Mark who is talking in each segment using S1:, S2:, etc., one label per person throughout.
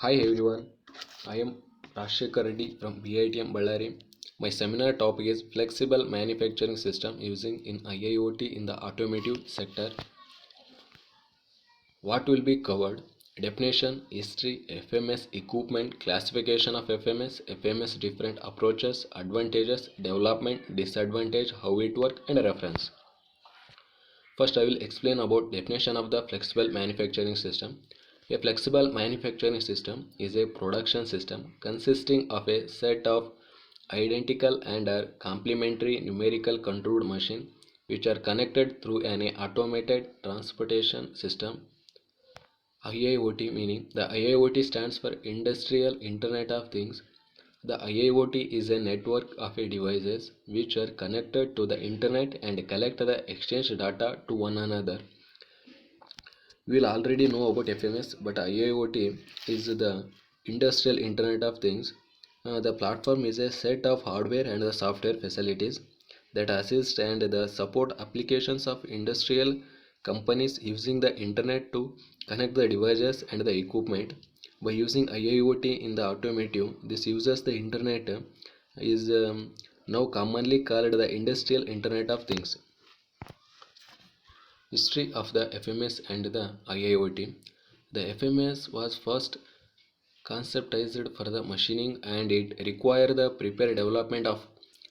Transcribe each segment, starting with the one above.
S1: Hi everyone, I am Rashekar Reddy from BITM Ballari. My seminar topic is Flexible Manufacturing System using in IIoT in the automotive sector. What will be covered? Definition, history, FMS, equipment, classification of FMS different approaches, advantages, development, disadvantage, how it works and reference. First, I will explain about definition of the flexible manufacturing system. A flexible manufacturing system is a production system consisting of a set of identical and complementary numerical controlled machines which are connected through an automated transportation system. IIoT meaning the IIoT stands for Industrial Internet of Things. The IIoT is a network of devices which are connected to the internet and collect the exchange data to one another. We will already know about FMS, but IIoT is the Industrial Internet of Things. The platform is a set of hardware and the software facilities that assist and the support applications of industrial companies using the internet to connect the devices and the equipment. By using IIoT in the automotive, this uses the internet is now commonly called the Industrial Internet of Things. History of the FMS and the IIoT. The FMS was first conceptualized for the machining and it required the prepared development of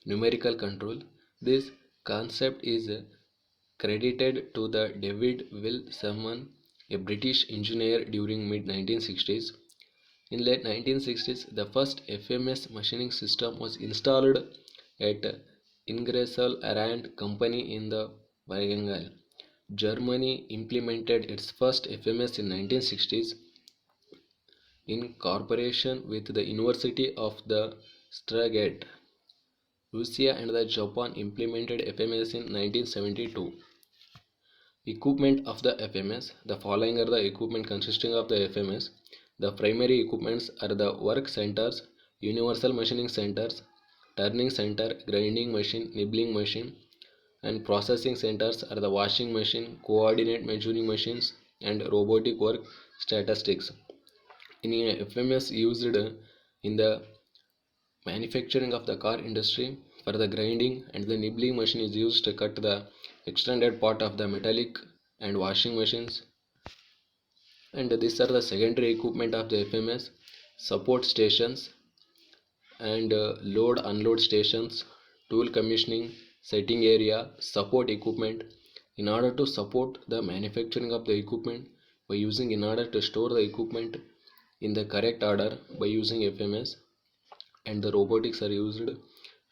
S1: numerical control. This concept is credited to the David Wilson, a British engineer during mid 1960s. In late 1960s, the first FMS machining system was installed at Ingersoll Rand Company in the Wagengal. Germany implemented its first FMS in 1960s in cooperation with the University of the Stuttgart. Russia and the Japan implemented FMS in 1972. Equipment of the FMS. The following are the equipment consisting of the FMS. The primary equipments are the work centers, universal machining centers, turning center, grinding machine, nibbling machine, and processing centers are the washing machine, coordinate measuring machines, and robotic work statistics. In FMS used in the manufacturing of the car industry for the grinding and the nibbling machine is used to cut the extended part of the metallic and washing machines. And these are the secondary equipment of the FMS, support stations and load unload stations, tool commissioning, setting area, support equipment. In order to support the manufacturing of the equipment by using in order to store the equipment in the correct order by using FMS, and the robotics are used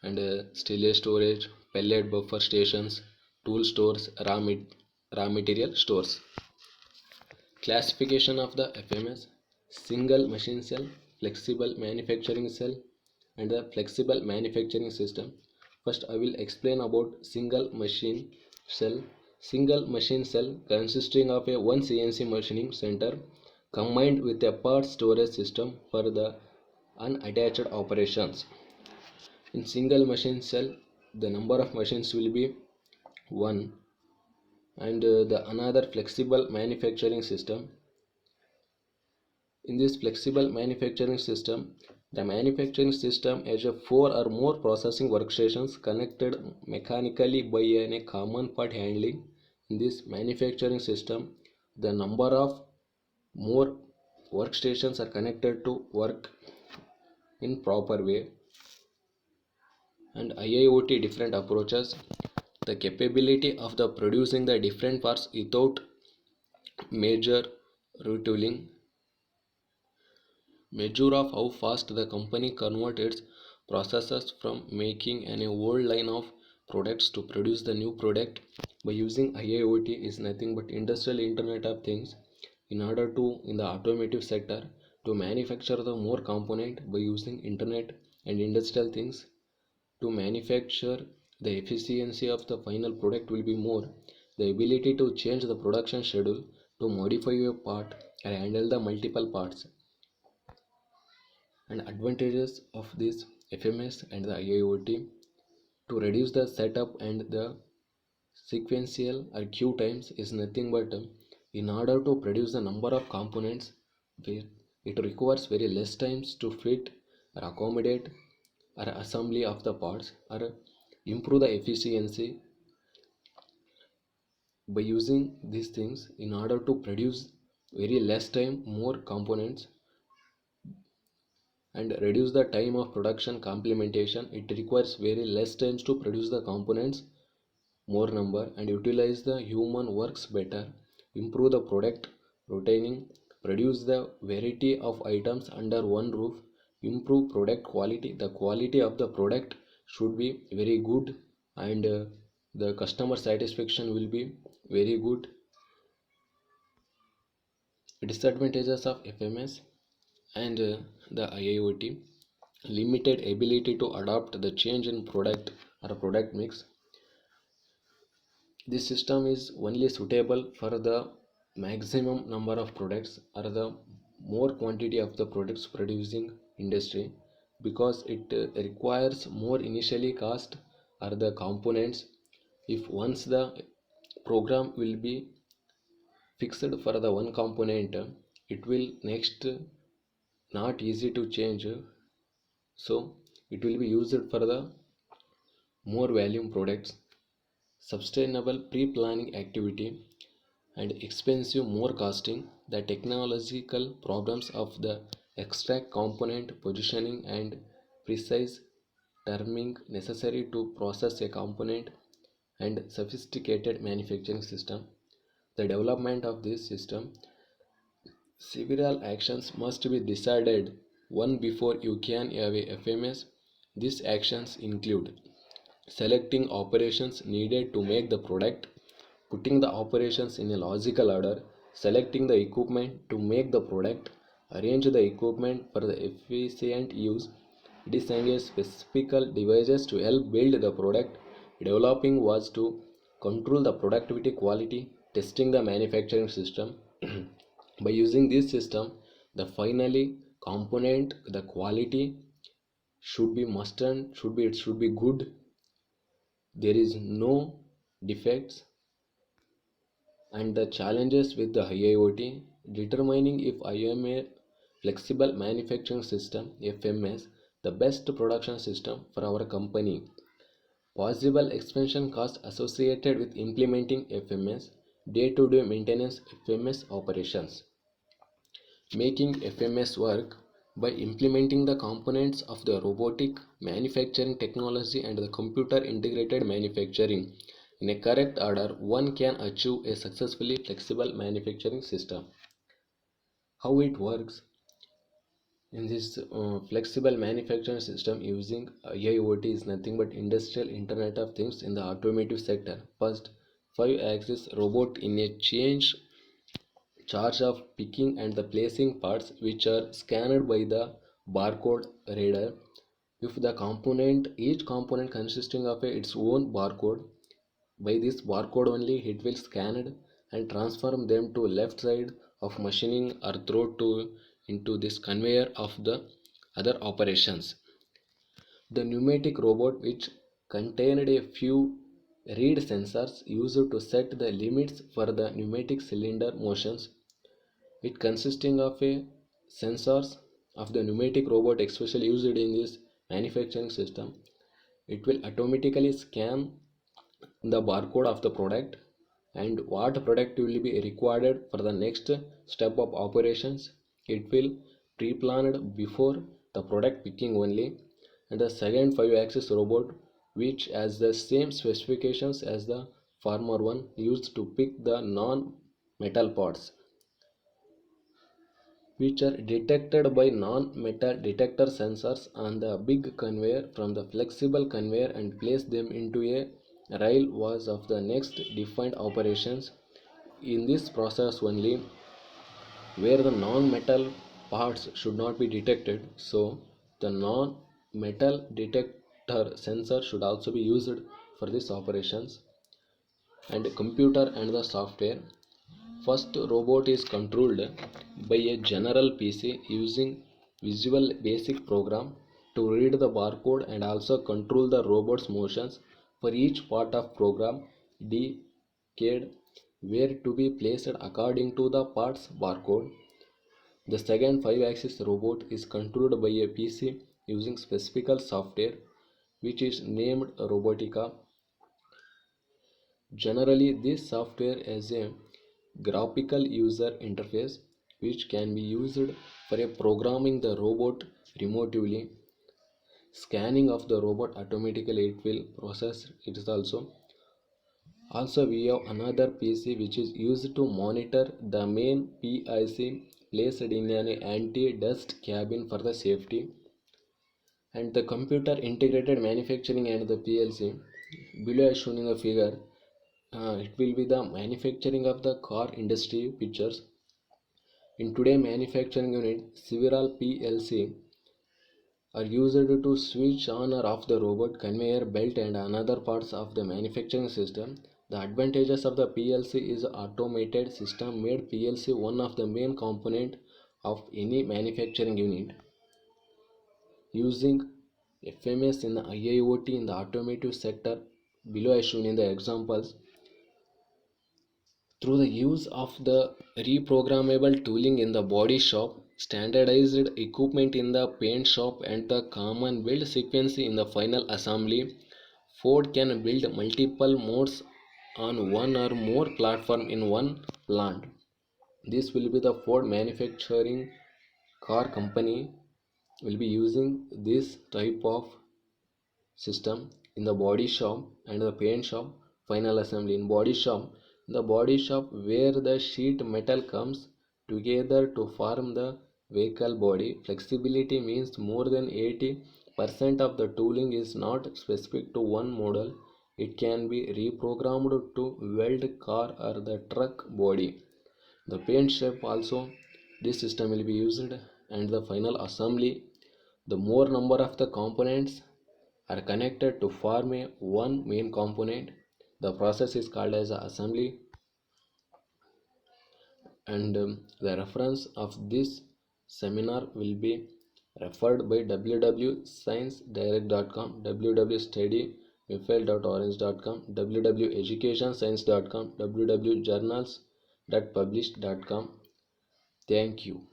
S1: and stillage storage, pellet buffer stations, tool stores, raw material stores. Classification of the FMS: single machine cell, flexible manufacturing cell, and the flexible manufacturing system. First, I will explain about single machine cell. Single machine cell consisting of a one CNC machining center combined with a part storage system for the unattached operations. In single machine cell, the number of machines will be one, and the another flexible manufacturing system. In this flexible manufacturing system, the manufacturing system has a four or more processing workstations connected mechanically by a common part handling. In this manufacturing system, the number of more workstations are connected to work in proper way. And IIoT different approaches, the capability of the producing the different parts without major retooling, measure of how fast the company converts its processes from making an old line of products to produce the new product by using IIoT is nothing but industrial internet of things. In order to in the automotive sector to manufacture the more component by using internet and industrial things, to manufacture the efficiency of the final product will be more. The ability to change the production schedule, to modify a part and handle the multiple parts. And advantages of this FMS and the IIoT: to reduce the setup and the sequential or queue times is nothing but in order to produce the number of components It requires very less times to fit or accommodate or assembly of the parts or improve the efficiency by using these things in order to produce very less time more components and reduce the time of production complementation. It requires very less times to produce the components more number and utilize the human works better, improve the product retaining, produce the variety of items under one roof, improve product quality. The quality of the product should be very good and the customer satisfaction will be very good. Disadvantages of FMS and the IIoT: limited ability to adapt the change in product or product mix. This system is only suitable for the maximum number of products or the more quantity of the products producing industry, because it requires more initially cost or the components. If once the program will be fixed for the one component, it will next not easy to change, so it will be used for the more volume products. Sustainable pre-planning activity and expensive more costing. The technological problems of the extract component positioning and precise terming necessary to process a component and sophisticated manufacturing system. The development of this system, several actions must be decided one before you can have a FMS. These actions include selecting operations needed to make the product, putting the operations in a logical order, selecting the equipment to make the product, arrange the equipment for the efficient use, designing specific devices to help build the product. Developing was to control the productivity quality, testing the manufacturing system. By using this system, the finally component, the quality should be must and should be good. There is no defects. And the challenges with the IIoT: determining if I am a flexible manufacturing system FMS the best production system for our company. Possible expansion costs associated with implementing FMS, day-to-day maintenance FMS operations. Making FMS work: by implementing the components of the robotic manufacturing technology and the computer integrated manufacturing in a correct order, one can achieve a successfully flexible manufacturing system. How it works in this flexible manufacturing system using IIoT is nothing but industrial Internet of Things in the automotive sector. First, 5-axis robot in a charge of picking and the placing parts which are scanned by the barcode reader. If the component, each component consisting of its own barcode, by this barcode only it will scan it and transform them to left side of machining or throw to into this conveyor of the other operations. The pneumatic robot, which contained a few reed sensors used to set the limits for the pneumatic cylinder motions. It consisting of a sensors of the pneumatic robot especially used in this manufacturing system. It will automatically scan the barcode of the product and what product will be required for the next step of operations. It will pre-planned before the product picking only. And the second 5-axis robot, which has the same specifications as the former one, used to pick the non-metal parts which are detected by non-metal detector sensors on the big conveyor from the flexible conveyor and place them into a rail was of the next defined operations. In this process only where the non-metal parts should not be detected, so the non-metal detector sensor should also be used for these operations. And computer and the software: first robot is controlled by a general PC using Visual Basic program to read the barcode and also control the robot's motions. For each part of program decode where to be placed according to the part's barcode. The second 5-axis robot is controlled by a PC using specific software which is named Robotica. Generally, this software has a graphical user interface which can be used for a programming the robot remotely. Scanning of the robot automatically it will process it is also we have another PC which is used to monitor the main PIC placed in an anti-dust cabin for the safety. And the computer integrated manufacturing and the PLC below as shown in the figure, it will be the manufacturing of the car industry pictures. In today manufacturing unit, several PLC are used to switch on or off the robot, conveyor belt and another parts of the manufacturing system. The advantages of the PLC is automated system made PLC one of the main component of any manufacturing unit. Using FMS in the IIoT in the automotive sector below as shown in the examples, through the use of the reprogrammable tooling in the body shop, standardized equipment in the paint shop and the common build sequence in the final assembly, Ford can build multiple modes on one or more platform in one plant. This will be the Ford manufacturing car company will be using this type of system in the body shop and the paint shop final assembly. In body shop, the body shop where the sheet metal comes together to form the vehicle body. Flexibility means more than 80% of the tooling is not specific to one model. It can be reprogrammed to weld car or the truck body. The paint shape also this system will be used and the final assembly. The more number of the components are connected to form a one main component. The process is called as assembly. And the reference of this seminar will be referred by www.sciencedirect.com, www.studymifail.orange.com, www.educationscience.com, www.journals.published.com. Thank you.